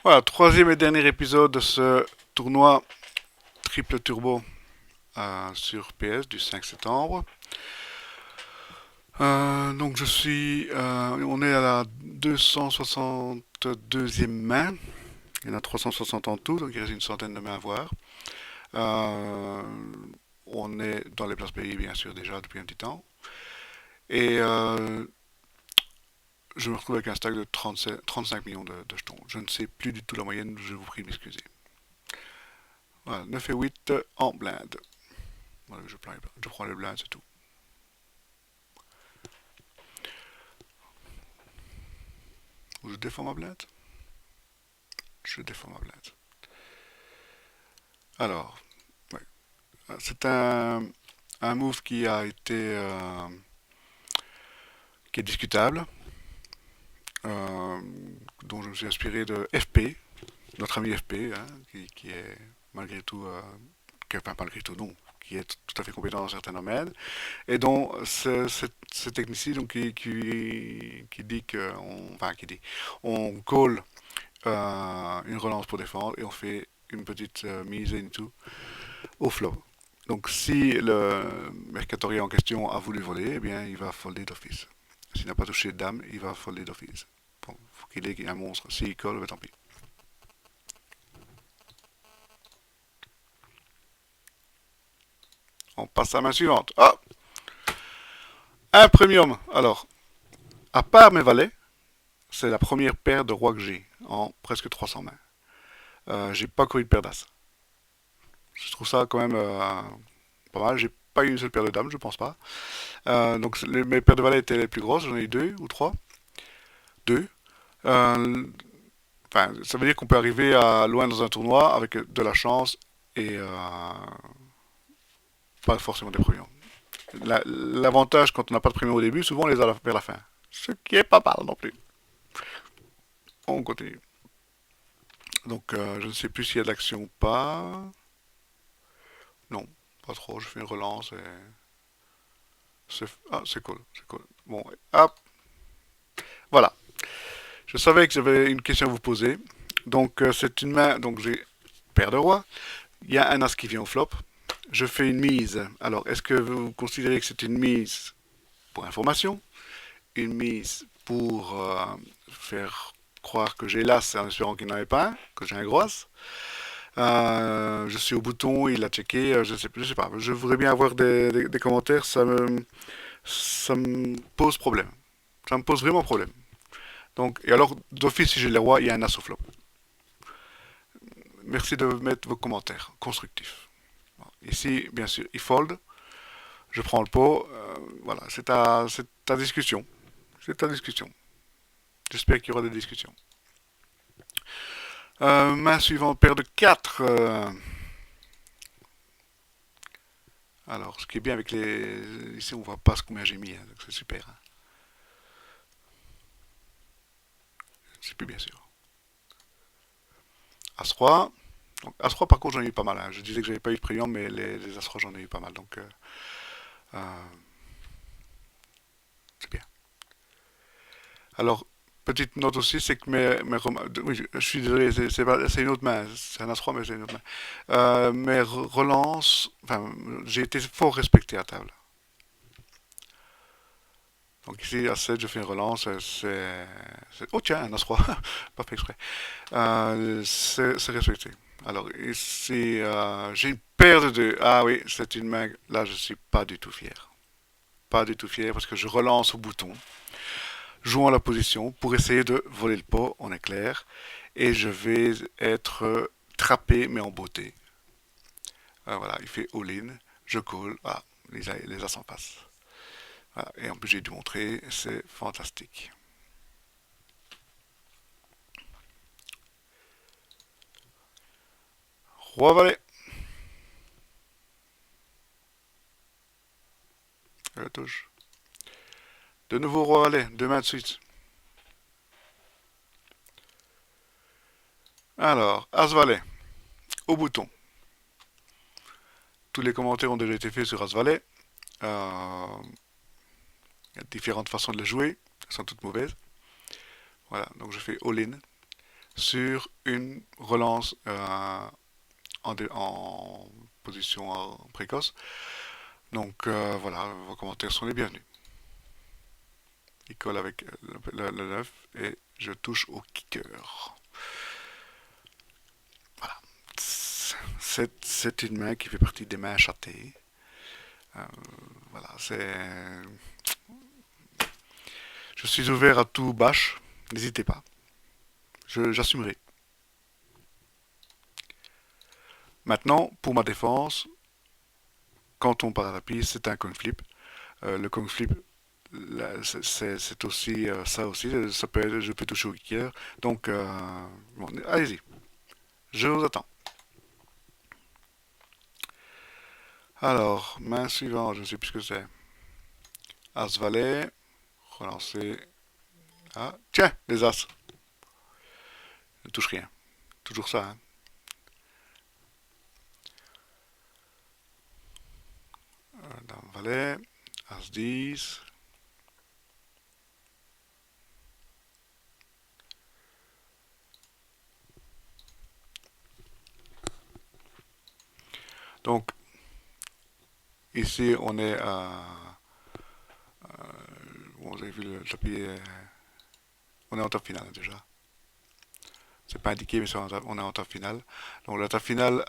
Voilà, troisième et dernier épisode de ce tournoi triple turbo sur PS du 5 septembre. Donc on est à la 262e main. Il y en a 360 en tout, donc il reste une centaine de mains à voir. Euh, on est dans les places pays bien sûr déjà depuis un petit temps. Et je me retrouve avec un stack de 35 millions de jetons. Je ne sais plus du tout la moyenne, je vous prie de m'excuser. Voilà, 9 et 8 en blinde. Voilà, je prends les blindes, c'est tout. Ou je défends ma blinde. Je défends ma blinde. Alors, ouais. C'est un move qui est discutable, euh, dont je me suis inspiré de FP, notre ami FP, hein, qui est malgré tout, enfin malgré tout non, qui est tout à fait compétent dans certains domaines, et dont ce technicien donc, qui dit on call une relance pour défendre et on fait une petite mise into au flop. Donc si le Mercatorier en question a voulu voler, eh bien il va folder d'office. S'il n'a pas touché de dame, il va folder d'office. Bon, faut qu'il ait un monstre. S'il colle, ben, tant pis. On passe à la main suivante. Ah, un premium. Alors, à part mes valets, c'est la première paire de rois que j'ai en presque 300 mains. J'ai pas couru de paire d'as. Je trouve ça quand même pas mal. J'ai pas eu une seule paire de dames, je pense pas. Donc mes paires de valets étaient les plus grosses. J'en ai eu deux ou trois. Deux. Euh, Enfin, ça veut dire qu'on peut arriver à loin dans un tournoi avec de la chance et pas forcément des premiums. L'avantage quand on n'a pas de premium au début, souvent on les a vers la fin. Ce qui est pas mal non plus. On continue. Donc je ne sais plus s'il y a de l'action ou pas. Non, pas trop. Je fais une relance et ah, c'est cool, c'est cool. Bon, hop, voilà. Je savais que j'avais une question à vous poser. Donc c'est une main. Donc j'ai paire de roi. Il y a un as qui vient au flop. Je fais une mise. Alors, est-ce que vous considérez que c'est une mise pour information, une mise pour faire croire que j'ai l'as en espérant qu'il n'en ait pas un, que j'ai un gros as? Je suis au bouton, il a checké, je sais pas. Je voudrais bien avoir des commentaires, ça me pose problème. Ça me pose vraiment problème. Donc, et alors, d'office, si j'ai les rois, il y a un as au flop. Merci de mettre vos commentaires constructifs. Ici, bien sûr, il fold. Je prends le pot. Voilà, c'est ta discussion. C'est ta discussion. J'espère qu'il y aura des discussions. Main suivante, paire de 4. Alors, ce qui est bien avec les. Ici, on voit pas combien j'ai mis, hein, donc c'est super. Hein. C'est plus bien sûr. As-3. Donc, As-3, par contre, j'en ai eu pas mal. Hein. Je disais que j'avais pas eu de premium, mais les As-3, j'en ai eu pas mal. Donc, euh, c'est bien. Alors, petite note aussi, c'est que oui, je suis désolé, c'est une autre main, c'est un As-3, mais c'est une autre main. Mes relances, enfin, j'ai été fort respecté à table. Donc ici, à 7, je fais une relance, oh tiens, un As-3, pas fait exprès. C'est respecté. Alors ici, j'ai une paire de deux. Ah oui, c'est une main, là, je suis pas du tout fier. Pas du tout fier parce que je relance au bouton, jouant la position pour essayer de voler le pot, on est clair. Et je vais être trappé, mais en beauté. Voilà, il fait all-in, je call, voilà, les as en face. Voilà, et en plus, j'ai dû montrer, c'est fantastique. Roi valet, la touche. De nouveau roi valet, deux mains de suite. Alors, as valet, au bouton. Tous les commentaires ont déjà été faits sur as valet. Euh, il y a différentes façons de le jouer, elles sont toutes mauvaises. Voilà, donc je fais all-in. sur une relance en position précoce. Donc voilà, vos commentaires sont les bienvenus. Il colle avec le 9 et je touche au kicker. Voilà. C'est une main qui fait partie des mains châtées. Euh, voilà, c'est. Je suis ouvert à tout bâche. N'hésitez pas. J'assumerai. Maintenant, pour ma défense, quand on part à la piste, c'est un coin flip. Le coin flip, c'est aussi ça aussi. Ça peut être, je peux toucher au kicker. Donc, bon, allez-y. Je vous attends. Alors, main suivante, je ne sais plus ce que c'est. As valet, relancer. Ah, tiens, les as. Ne touche rien. Toujours ça, hein. Dame valet, as 10. Donc, ici, on est à. Bon, vous avez vu le tapis. On est en top finale déjà. C'est pas indiqué, mais on est en top finale. Donc, la top finale,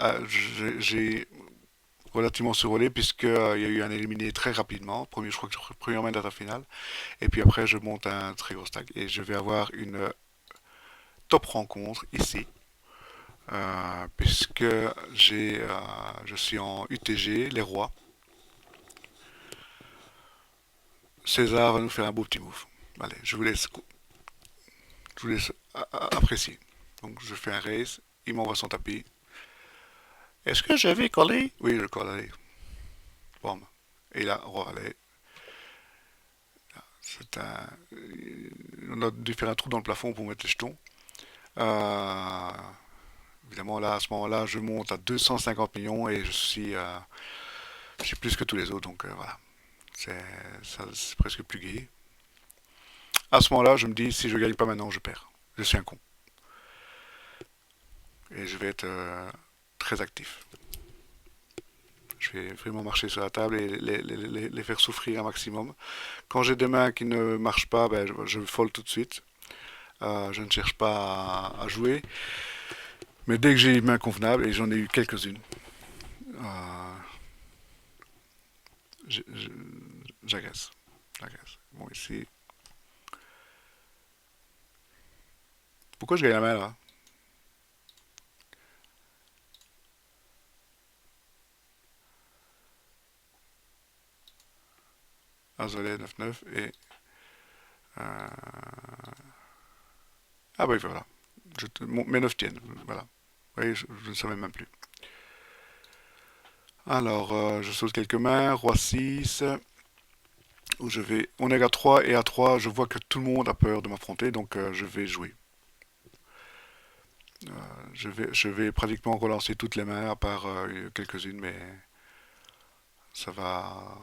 j'ai relativement survolé puisqu'il y a eu un éliminé très rapidement. Premier, je crois que première main de la top finale. Et puis après, je monte un très gros stack. Et je vais avoir une top rencontre ici. Puisque je suis en UTG, les rois. César va nous faire un beau petit move. Allez, je vous laisse apprécier. Donc je fais un raise, il m'envoie son tapis. Est-ce que je vais coller? Oui, je colle, allez. Bon. Et là, roi valet. C'est un... On a dû faire un trou dans le plafond pour mettre les jetons. Euh, Évidemment, là, à ce moment-là, je monte à 250 millions et je suis plus que tous les autres. Donc voilà, c'est c'est presque plus gay. À ce moment-là, je me dis, si je gagne pas maintenant, je perds. Je suis un con. Et je vais être très actif. Je vais vraiment marcher sur la table et les faire souffrir un maximum. Quand j'ai des mains qui ne marchent pas, ben, je fold tout de suite. Je ne cherche pas à jouer. Mais dès que j'ai une main convenable, et j'en ai eu quelques-unes, euh, j'agace. J'agace. Bon, ici. Pourquoi je gagne la main là? As-Valet 9-9 et. Ah bah voilà. Mes 9 tiennent. Voilà. Oui, je ne savais même plus. Alors, je saute quelques mains. Roi 6. Où je vais. On est à 3 et à 3, je vois que tout le monde a peur de m'affronter, donc je vais jouer. Je vais pratiquement relancer toutes les mains, à part quelques-unes, mais ça va.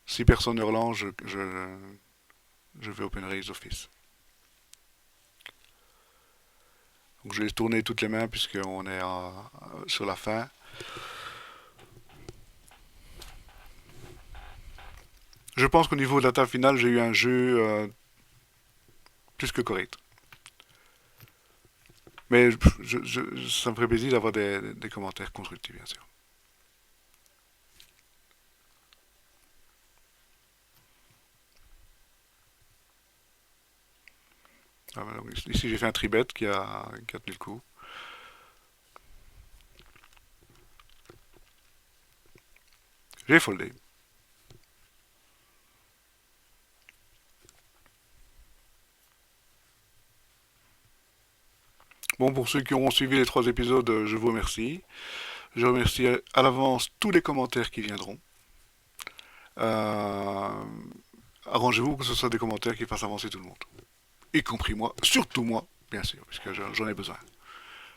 Si personne ne relance, je vais open raise d'office. Donc je vais tourner toutes les mains puisqu'on est sur la fin. Je pense qu'au niveau de la table finale, j'ai eu un jeu plus que correct. Mais ça me ferait plaisir d'avoir des commentaires constructifs, bien sûr. Ah, ben, donc, ici, j'ai fait un tribet qui a tenu le coup. J'ai foldé. Bon, pour ceux qui auront suivi les 3 épisodes, je vous remercie. Je remercie à l'avance tous les commentaires qui viendront. Euh, Arrangez-vous que ce soit des commentaires qui fassent avancer tout le monde. Y compris moi, surtout moi, bien sûr, puisque j'en ai besoin.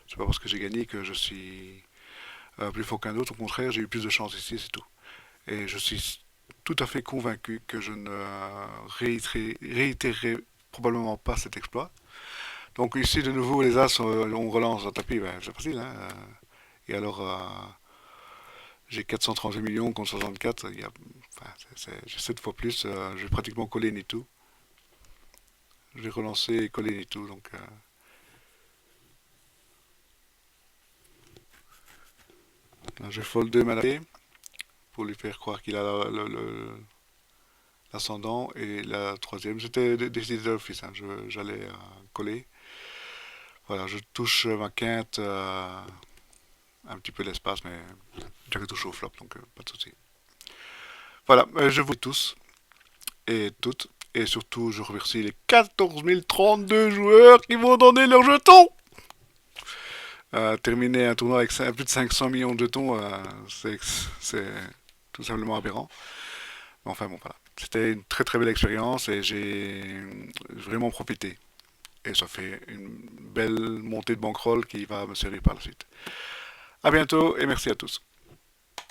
C'est pas parce que j'ai gagné que je suis plus fort qu'un autre. Au contraire, j'ai eu plus de chance ici, c'est tout. Et je suis tout à fait convaincu que je ne réitérerai probablement pas cet exploit. Donc ici, de nouveau, les As, on relance un tapis, ben, c'est facile, hein. Et alors, j'ai 438 millions contre 64. Enfin, j'ai 7 fois plus. J'ai pratiquement collé ni tout. J'ai relancé et collé ni tout. Donc, là, j'ai foldé ma clé pour lui faire croire qu'il a l'ascendant. Et la troisième, c'était décidé d'office, hein. J'allais coller. Voilà, je touche ma quinte, un petit peu l'espace, mais j'avais touché au flop, donc pas de souci. Voilà, je vous tous et toutes. Et surtout, je remercie les 14 032 joueurs qui m'ont donné leurs jetons. Terminer un tournoi avec plus de 500 millions de jetons, c'est tout simplement aberrant. Enfin bon, voilà. C'était une très très belle expérience et j'ai vraiment profité. Et ça fait une belle montée de bankroll qui va me servir par la suite. À bientôt et merci à tous.